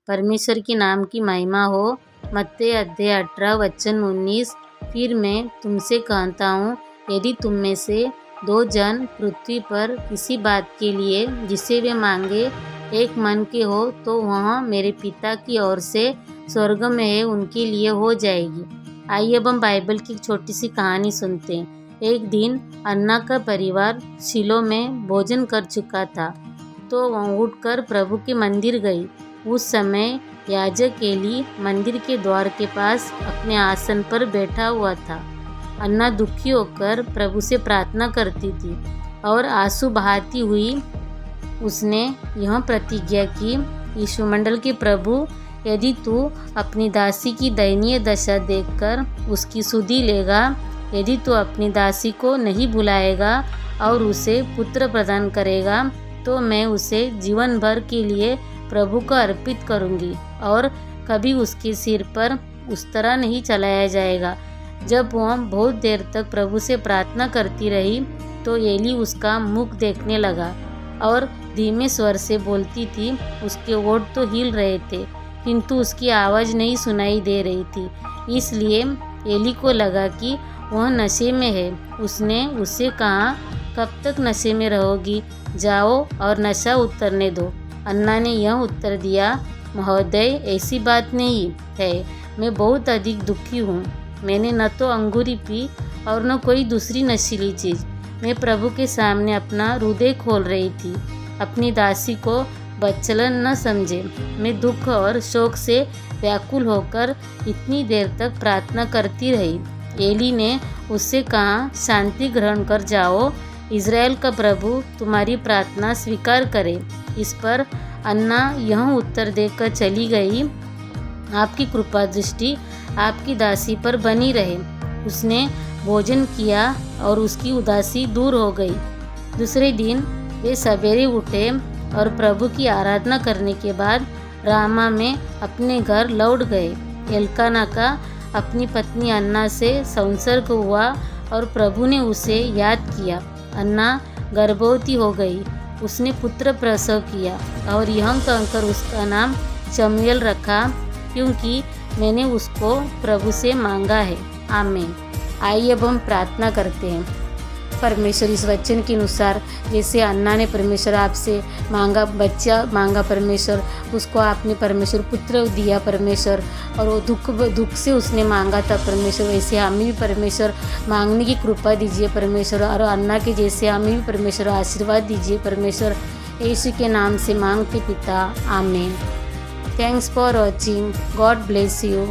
परमेश्वर के नाम की महिमा हो। मत्ती अध्याय 18 वचन 19। फिर मैं तुमसे कहता हूँ, यदि तुम में से 2 जन पृथ्वी पर किसी बात के लिए जिसे वे मांगे एक मन के हो, तो वह मेरे पिता की ओर से स्वर्ग में है उनके लिए हो जाएगी। आइए अब हम बाइबल की एक छोटी सी कहानी सुनते हैं। एक दिन अन्ना का परिवार शीलो में भोजन कर चुका था, तो वह उठकर प्रभु के मंदिर गई। उस समय याजक एली मंदिर के द्वार के पास अपने आसन पर बैठा हुआ था। अन्ना दुखी होकर प्रभु से प्रार्थना करती थी और आंसू बहाती हुई उसने यह प्रतिज्ञा की, यीशुमंडल के प्रभु, यदि तू अपनी दासी की दयनीय दशा देखकर उसकी सुधि लेगा, यदि तू अपनी दासी को नहीं बुलाएगा और उसे पुत्र प्रदान करेगा, तो मैं उसे जीवन भर के लिए प्रभु को अर्पित करूंगी और कभी उसके सिर पर उस तरह नहीं चलाया जाएगा। जब वह बहुत देर तक प्रभु से प्रार्थना करती रही, तो एली उसका मुख देखने लगा और धीमे स्वर से बोलती थी। उसके होंठ तो हिल रहे थे, किंतु उसकी आवाज़ नहीं सुनाई दे रही थी। इसलिए एली को लगा कि वह नशे में है। उसने उससे कहा, कब तक नशे में रहोगी? जाओ और नशा उतरने दो। अन्ना ने यह उत्तर दिया, महोदय, ऐसी बात नहीं है। मैं बहुत अधिक दुखी हूँ। मैंने न तो अंगूरी पी और न कोई दूसरी नशीली चीज़। मैं प्रभु के सामने अपना हृदय खोल रही थी। अपनी दासी को बदचलन न समझे। मैं दुख और शोक से व्याकुल होकर इतनी देर तक प्रार्थना करती रही। एली ने उससे कहा, शांति ग्रहण कर जाओ, इज़राइल का प्रभु तुम्हारी प्रार्थना स्वीकार करे। इस पर अन्ना यह उत्तर देकर चली गई, आपकी कृपा दृष्टि आपकी दासी पर बनी रहे। उसने भोजन किया और उसकी उदासी दूर हो गई। दूसरे दिन वे सवेरे उठे और प्रभु की आराधना करने के बाद रामा में अपने घर लौट गए। एल्काना का अपनी पत्नी अन्ना से संसर्ग हुआ और प्रभु ने उसे याद किया। अन्ना गर्भवती हो गई। उसने पुत्र प्रसव किया और यह कहकर उसका नाम शमूएल रखा, क्योंकि मैंने उसको प्रभु से मांगा है। आमीन। आइए अब हम प्रार्थना करते हैं। परमेश्वर, इस वचन के अनुसार जैसे अन्ना ने परमेश्वर आपसे मांगा, बच्चा मांगा परमेश्वर, उसको आपने परमेश्वर पुत्र दिया परमेश्वर, और वो दुख से उसने मांगा था परमेश्वर, वैसे हमें भी परमेश्वर मांगने की कृपा दीजिए परमेश्वर, और अन्ना के जैसे हमें भी परमेश्वर आशीर्वाद दीजिए परमेश्वर। यीशु के नाम से मांगते पिता, आमीन। Thanks for watching. God bless you.